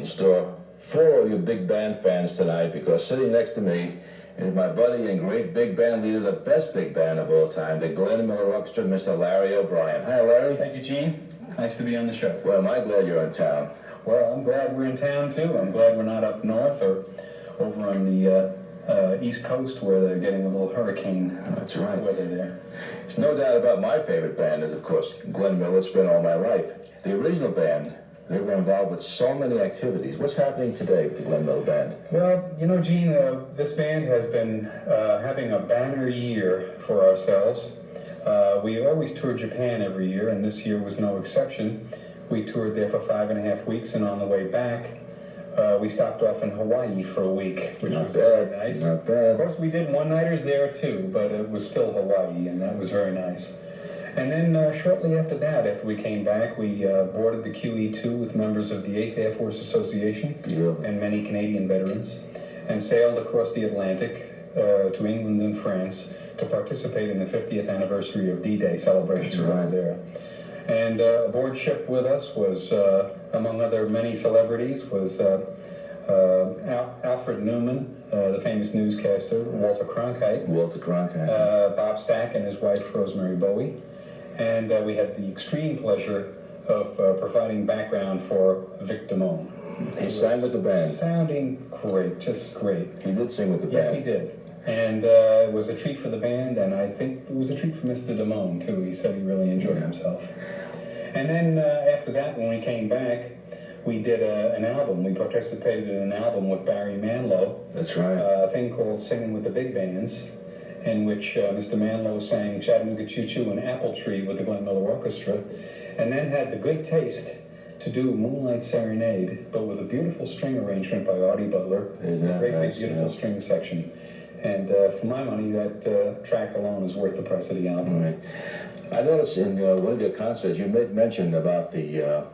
store for all you big band fans tonight, because sitting next to me is my buddy and great big band leader, the best big band of all time, the Glenn Miller Orchestra, Mr. Larry O'Brien. Hi, Larry. Thank you, Gene. Nice to be on the show. Well, am I glad you're in town. Well, I'm glad we're in town, too. I'm glad we're not up north or over on the East Coast where they're getting a little hurricane weather there. There's no doubt about my favorite band is, of course, Glenn Miller. It's been all my life. The original band, they were involved with so many activities. What's happening today with the Glenn Miller Band? Well, you know, Gene, this band has been having a banner year for ourselves. We always tour Japan every year, and this year was no exception. We toured there for 5.5 weeks, and on the way back, we stopped off in Hawaii for a week, which was very nice. Not bad. Of course, we did one-nighters there too, but it was still Hawaii, and that was very nice. And then shortly after that, after we came back, we boarded the QE2 with members of the 8th Air Force Association and many Canadian veterans, and sailed across the Atlantic to England and France to participate in the 50th anniversary of D-Day celebrations over there. And aboard ship with us was, among other many celebrities, was Alfred Newman, the famous newscaster, Walter Cronkite, Bob Stack and his wife Rosemary Bowie, and we had the extreme pleasure of providing background for Vic Damone. He sang with the band. Sounding great, just great. He did sing with the band. Yes, he did. And it was a treat for the band, and I think it was a treat for Mr. Damone, too. He said he really enjoyed himself. And then after that, when we came back, we did an album. We participated in an album with Barry Manilow. That's right. A thing called Singing with the Big Bands, in which Mr. Manilow sang Chattanooga Choo Choo and Apple Tree with the Glenn Miller Orchestra, and then had the good taste to do Moonlight Serenade, but with a beautiful string arrangement by Artie Butler. Isn't that great, nice? big, beautiful string section. And for my money, that track alone is worth the price of the album. Right. I noticed in one of your concerts, you made mention about the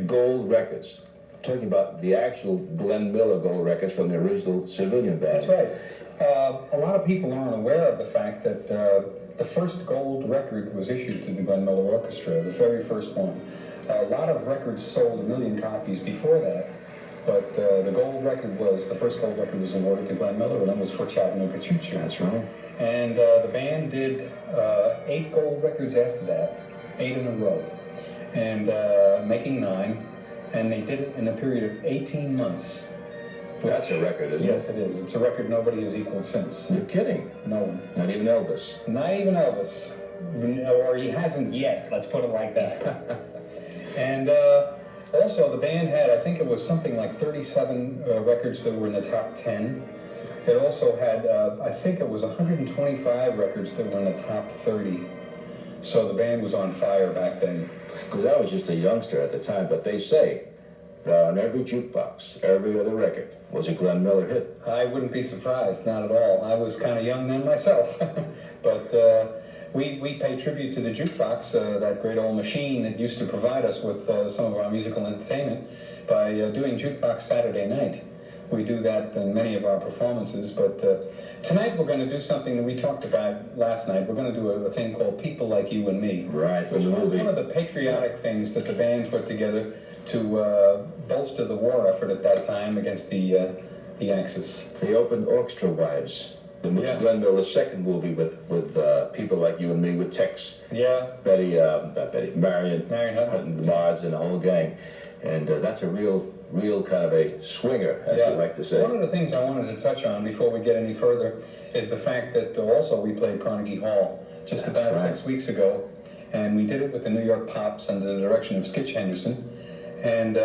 gold records, talking about the actual Glenn Miller gold records from the original civilian band. That's right. A lot of people aren't aware of the fact that the first gold record was issued to the Glenn Miller Orchestra, the very first one. A lot of records sold 1 million copies before that, but the gold record was, the first gold record was awarded to Glenn Miller, and that was for Chattanooga Choo Choo. That's right. And the band did 8 gold records after that, 8 in a row, and making 9, and they did it in a period of 18 months. That's a record, isn't it? Yes, it is. It's a record nobody has equaled since. You're kidding. No one. Not even Elvis. Not even Elvis. Or he hasn't yet, let's put it like that. And also the band had, I think it was something like 37 records that were in the top 10. It also had, I think it was 125 records that were in the top 30. So the band was on fire back then. Because I was just a youngster at the time, but they say that on every jukebox, every other record, was a Glenn Miller hit. I wouldn't be surprised, not at all. I was kind of young then myself. But we pay tribute to the jukebox, that great old machine that used to provide us with some of our musical entertainment, by doing Jukebox Saturday Night. We do that in many of our performances, but tonight we're going to do something that we talked about last night. We're going to do a thing called People Like You and Me. Right, which was one of the patriotic things that the band put together to bolster the war effort at that time against the Axis. They opened Orchestra Wives, the Glenn Miller's second movie with People Like You and Me, with Tex, Marion Hutton, the Mods, and the whole gang. And that's a real kind of a swinger, as we like to say. One of the things I wanted to touch on before we get any further is the fact that also we played Carnegie Hall just about 6 weeks ago, and we did it with the New York Pops under the direction of Skitch Henderson, and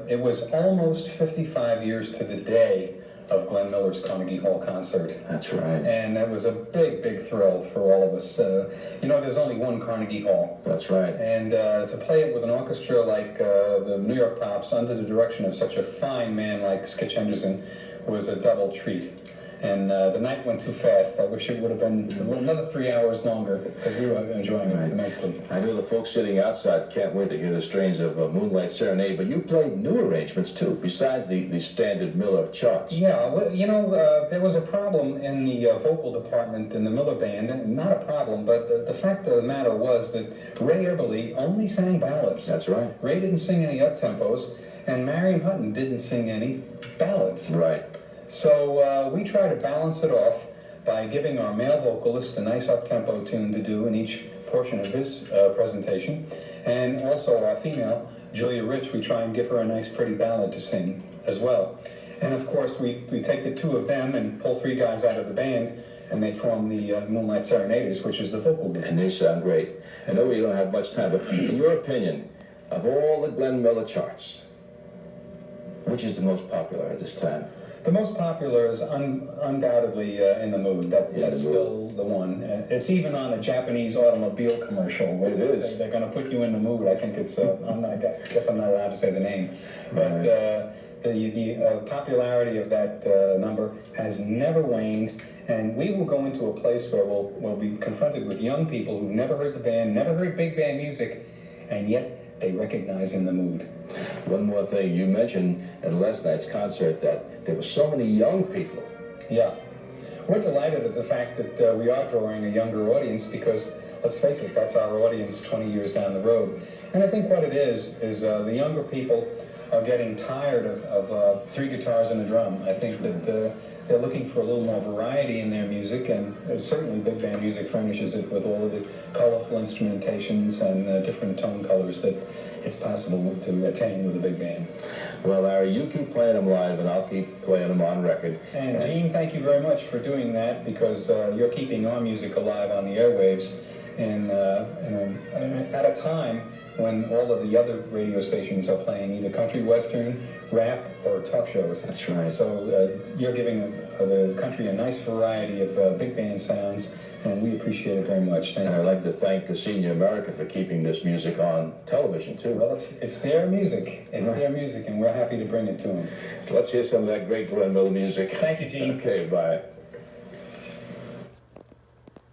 it was almost 55 years to the day of Glenn Miller's Carnegie Hall concert. That's right. And it was a big, big thrill for all of us. You know, there's only one Carnegie Hall. That's right. And to play it with an orchestra like the New York Pops under the direction of such a fine man like Skitch Henderson was a double treat. And the night went too fast. I wish it would have been another 3 hours longer, because we were enjoying it immensely. I know the folks sitting outside can't wait to hear the strains of Moonlight Serenade, but you played new arrangements too, besides the standard Miller charts. Yeah, well, you know, there was a problem in the vocal department in the Miller band, and not a problem, but the fact of the matter was that Ray Eberle only sang ballads. That's right. Ray didn't sing any up-tempos. and Marion Hutton didn't sing any ballads. Right. So we try to balance it off by giving our male vocalist a nice up-tempo tune to do in each portion of his presentation, and also our female, Julia Rich, we try and give her a nice pretty ballad to sing as well. And of course we take the two of them and pull three guys out of the band, and they form the Moonlight Serenaders, which is the vocal group. And they sound great. I know we don't have much time, but in your opinion, of all the Glenn Miller charts, which is the most popular at this time? The most popular is undoubtedly In the Mood. That's still the one. It's even on a Japanese automobile commercial where they say they're going to put you in the mood. I think it's, I guess I'm not allowed to say the name. But the popularity of that number has never waned. And we will go into a place where we'll be confronted with young people who've never heard the band, never heard big band music, and yet they recognize In the Mood. One more thing, you mentioned at last night's concert that there were so many young people. Yeah. We're delighted at the fact that we are drawing a younger audience because, let's face it, that's our audience 20 years down the road. And I think what it is the younger people are getting tired of three guitars and a drum. I think that they're looking for a little more variety in their music, and certainly big band music furnishes it with all of the colorful instrumentations and different tone colors that it's possible to attain with a big band. Well, Larry, you keep playing them live, and I'll keep playing them on record. And Gene, thank you very much for doing that, because you're keeping our music alive on the airwaves, and at a time when all of the other radio stations are playing either country western, rap, or talk shows. That's right. So you're giving the country a nice variety of big band sounds, and we appreciate it very much. Thank you. And I'd like to thank Senior America for keeping this music on television, too. Well, it's their music. It's their music, and we're happy to bring it to them. Let's hear some of that great Glenn Miller music. Thank you, Gene. Okay, bye.